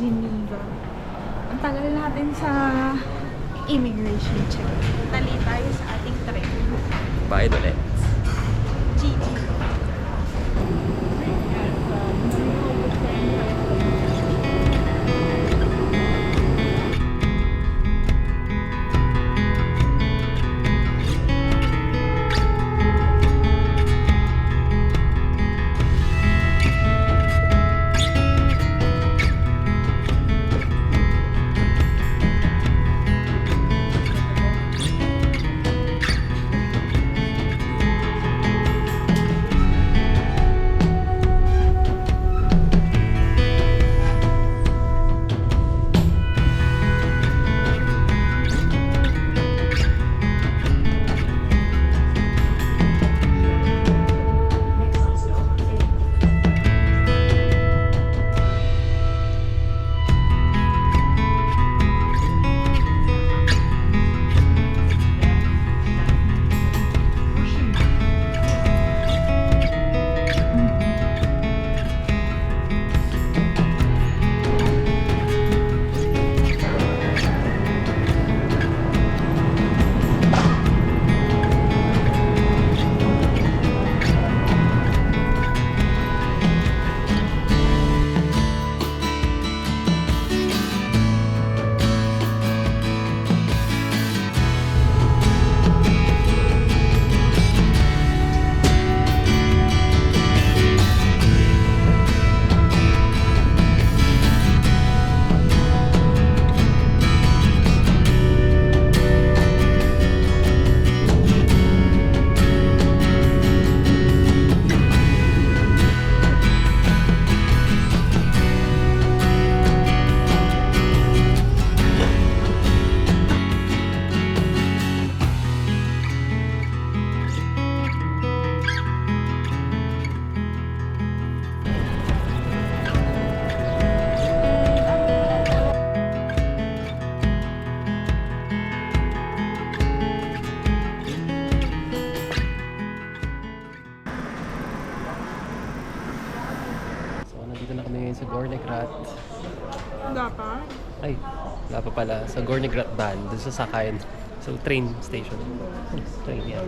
Geneva. Ang tagal natin sa immigration check. Tali tayo sa ating train. Bayad ulit. GG. So, nandito na kami ngayon sa Gornegrat. Dapat? Ay, wala pa pala. Sa Gornegrat Ban, dun sa Sakayan. So, train station. Train yan.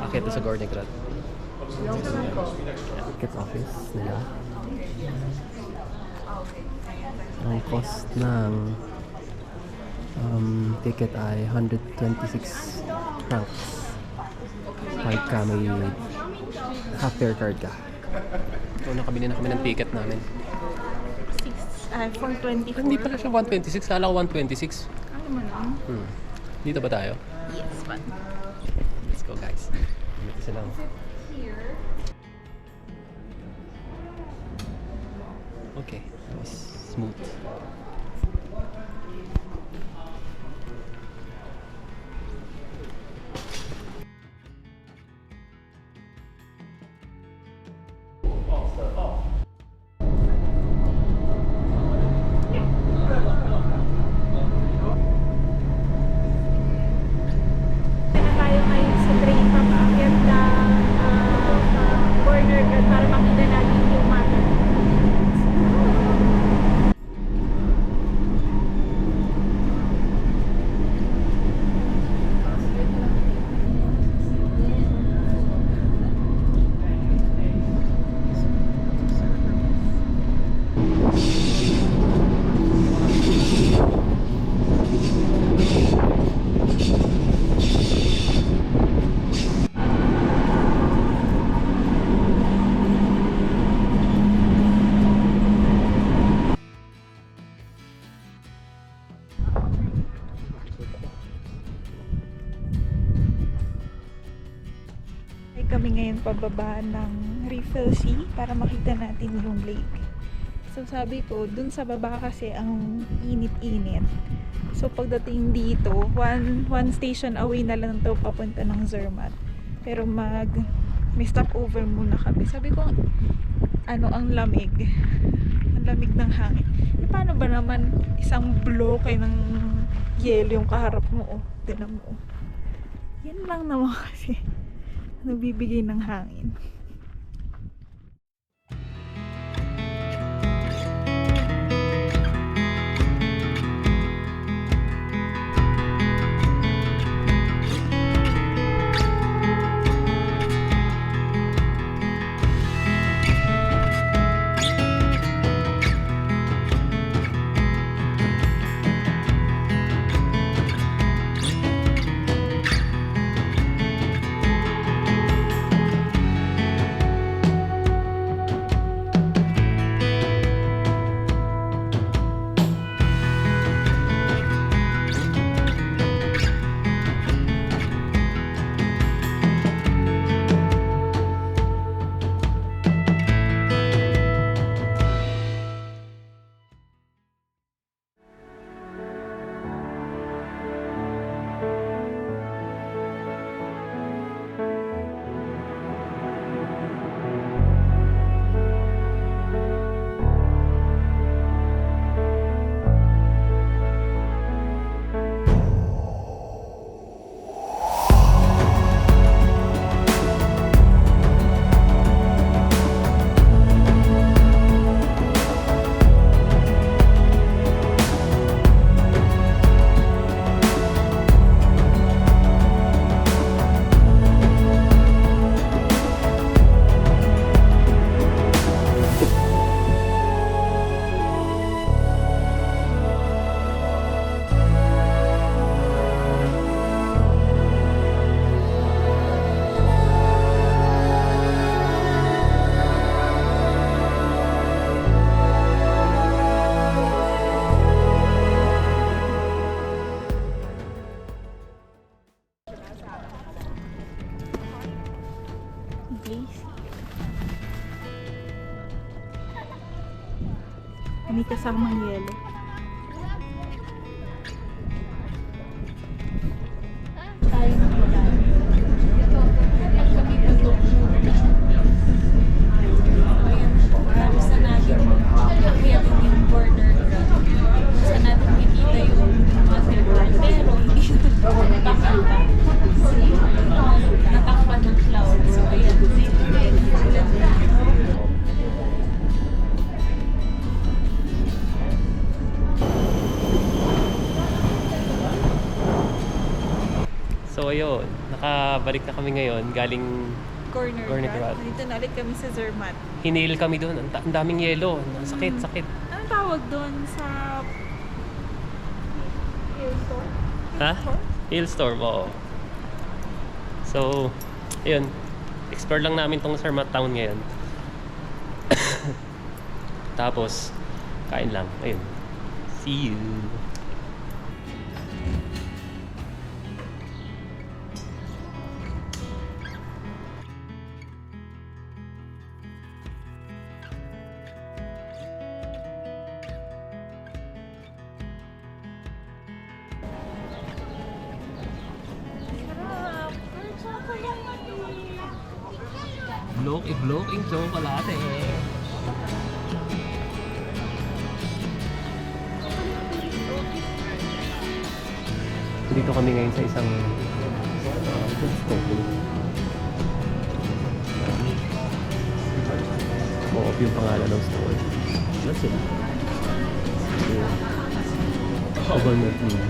Akit sa Gornegrat. Ticket office nila. Ang cost ng ticket ay 126 francs. Kahit ka may half fare card ka. So, nakabili na kami ng ticket namin. 424. Hindi pala siya 126. Kala ko 126. Ano mo lang? Dito ba tayo? Yes, but... Let's go, guys. Dito silang. Okay, that was smooth. Tayo ngayon sa train papakit ng corner guard para makita natin yung mata. Ay kami ngayon pababa ng Refill Sea para makita natin yung lake. So sabi ko, dun sa baba kasi ang init-init. So pagdating dito, one station away na lang to papunta ng Zermatt. Pero may stopover muna kami. Sabi ko, ang lamig. Ang lamig ng hangin. E, paano ba naman isang bloke ng yelo yung kaharap mo? Oh, tinan mo. Yan lang naman kasi nagbibigay ng hangin. kasamang yelo. Tayo na wala. Pag kami tulog. Ayan, tapos na natin akyatin yung border. Basta natin makikita yung motherboard. Pero hindi nakakita. Natakpan ng cloud. So ayan. So ayun, nakabalik na kami ngayon galing Corner Corner Grad. Grad. Dito na ulit kami sa Zermatt. Hinail kami doon. Ang daming yelo. Sakit, sakit. Anong tawag doon sa Hailstorm? Ha? Hailstorm, oo. So, ayun. Explore lang namin tong Zermatt Town ngayon. Tapos, kain lang. Ayun. See you. Iblog yung chocolate. Dito kami ngayon sa isang food stall. Mo-off yung pangalan ng store. That's it. Overnight meal.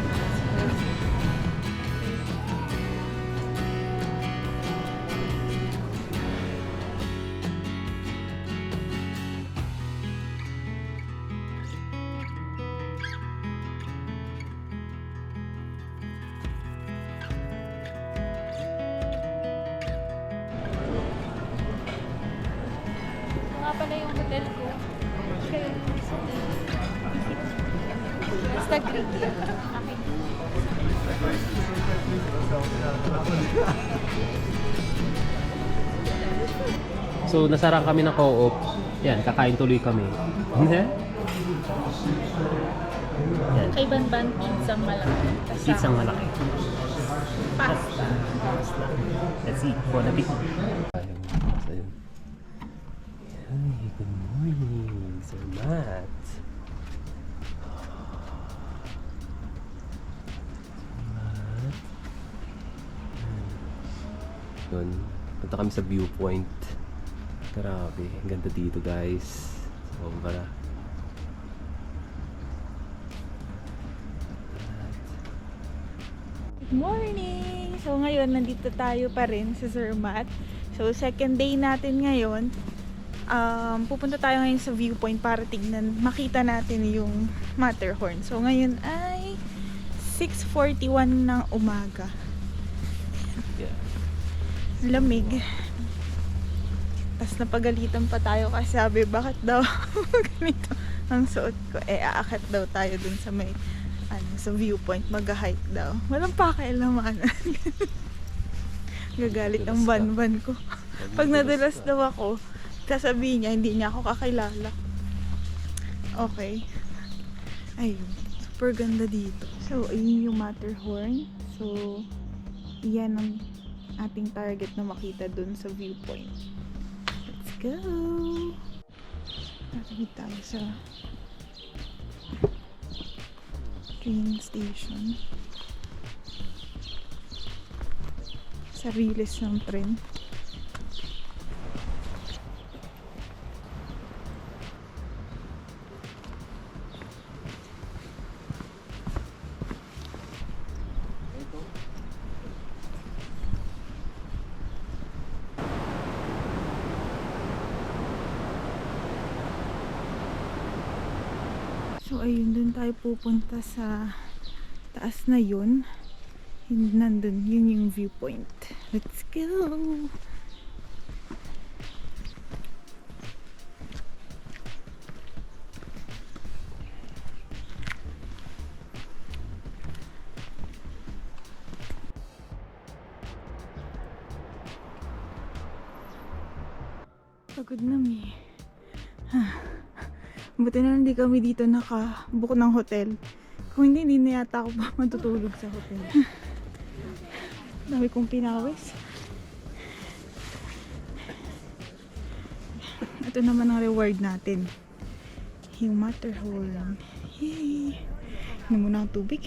Nga pala yung hotel ko. Kaya basta Greek yan. Akin. So, nasarang kami ng co-op. Yan, kakain tuloy kami. Yan, Kay Banban, pizzang malaki. Kasama. pizzang malaki. Pasta. Let's eat. Bon appetit. Ayun. Hi, good morning, Sir Matt. Matt. Yun. Punta kami sa viewpoint. Grabe. Ang ganda dito, guys. Sobra. Good morning! So ngayon, nandito tayo pa rin sa Zermatt. So second day natin ngayon. Pupunta tayo ngayon sa viewpoint para tignan, makita natin yung Matterhorn. So ngayon ay 6:41 ng umaga. Yeah. Lamig. Tapos napagalitan pa tayo kasi sabi, bakit daw ganito ang suot ko? Aakyat daw tayo dun sa may sa viewpoint, mag-hike daw. Walang pakialaman. Gagalit ang banban ko. Pag nadulas daw ako, sasabihin niya, hindi niya ako kakilala. Okay. Ayun. Super ganda dito. So, ayun yung Matterhorn. So, yan ang ating target na makita dun sa viewpoint. Let's go! Nakikita tayo sa train station. Sa riles ng tren. So ayun, dun tayo pupunta sa taas na yun. Nandun, yun yung viewpoint. Let's go! Pagod na mi. Buti na hindi kami dito nakabook ng hotel. Kung hindi, hindi na yata ako pa matutulog sa hotel. Dami kong pinawis. Ito naman ang reward natin. Yung Matterhorn. Yay! Ano muna ang tubig?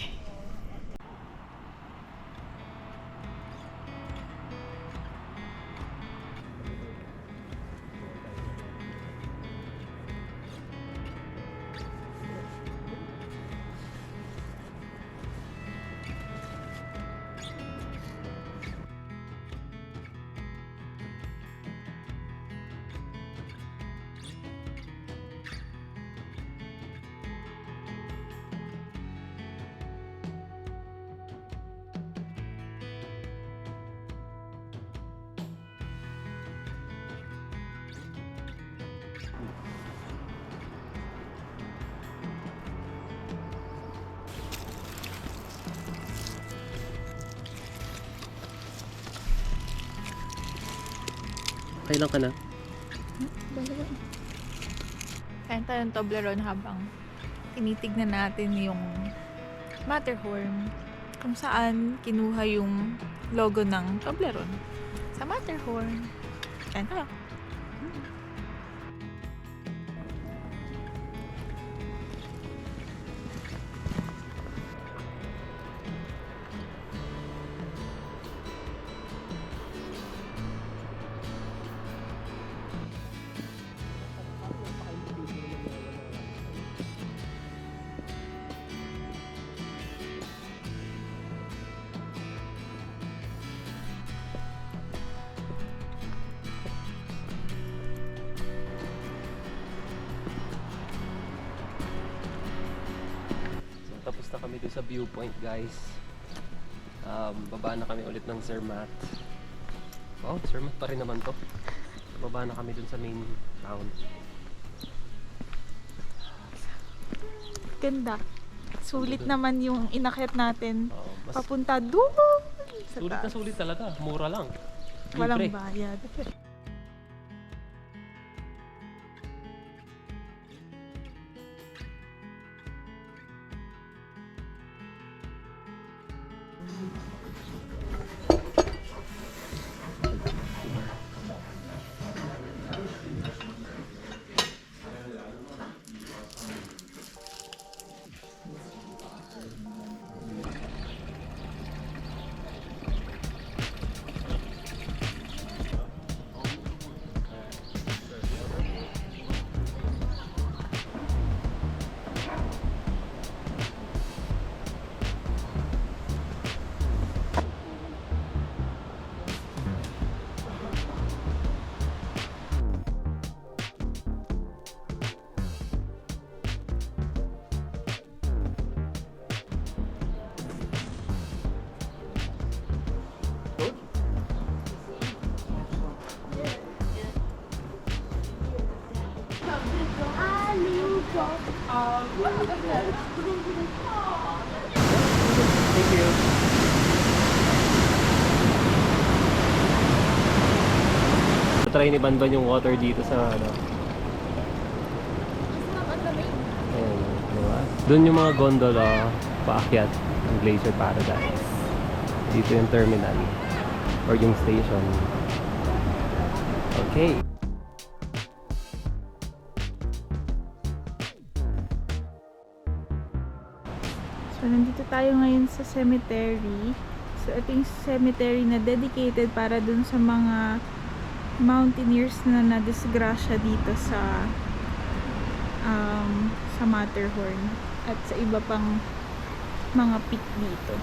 Kailan ka na? Kain tayo ng Toblerone habang tinitignan natin yung Matterhorn kung saan kinuha yung logo ng Toblerone sa Matterhorn. Kain tayo. Tapos na kami doon sa viewpoint, guys. Baba na kami ulit ng Zermatt. Wow, Zermatt pa rin naman to. Baba na kami doon sa main town. Ganda. Sulit naman yung inakyat natin. Mas Papunta doon sa sulit na taas. sulit talaga. Mura lang. Walang Libre. bayad. Thank you. Try ni Banban yung water dito sa ano. Ayan, diba? Doon yung mga gondola paakyat ng Glacier Paradise. Dito yung terminal or yung station. Okay. So, nandito tayo ngayon sa cemetery. So, ito yung cemetery na dedicated para dun sa mga mountaineers na nadisgrasya dito sa Matterhorn at sa iba pang mga peak dito.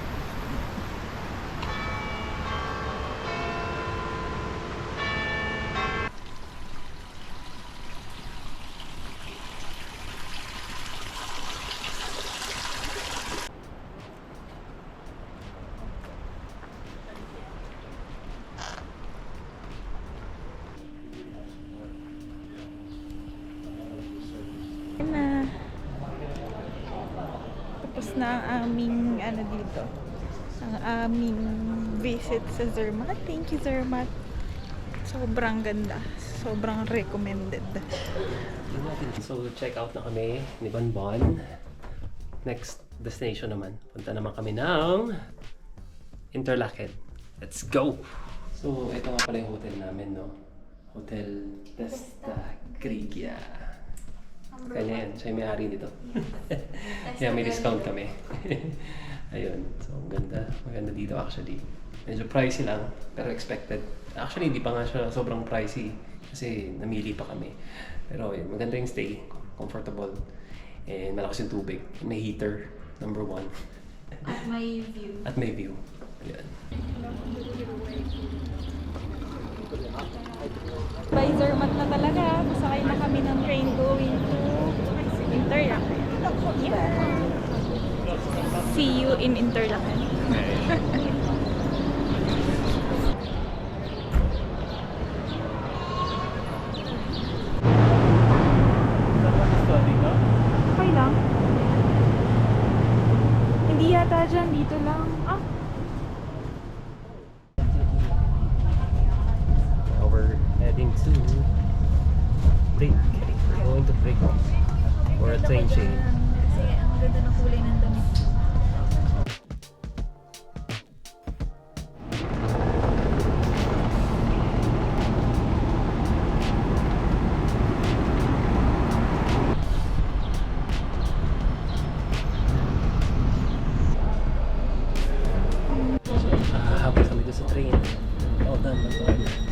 Na tapos na ang aming ano dito, ang aming visit sa Zermatt. Thank you, Zermatt. Sobrang ganda, sobrang recommended. So, check out na kami ni Bonbon. Next destination naman. Punta naman kami ng Interlaken. Let's go! So, ito nga pala yung hotel namin, no? Hotel Testa Grigia. Kanya yan. Siya yung may-ari nito. Kaya may discount kami. Ayun. So, ang ganda. Maganda dito actually. Medyo pricey lang, pero expected. Actually, hindi pa nga siya sobrang pricey kasi namili pa kami. Pero yun, maganda yung stay. Comfortable. And malakas yung tubig. May heater. Number 1. At may view. At may view. Ayan. By Zermatt na talaga. Masakay na kami ng train going to Interlaken. Yeah. See you in Interlaken. Okay lang. Hindi yata dyan. Dito lang. Ah, Now we're heading to break. We're going to break for a train change. Kasi ang ganda ng kulay ng damit. Habang kami doon sa train. All done.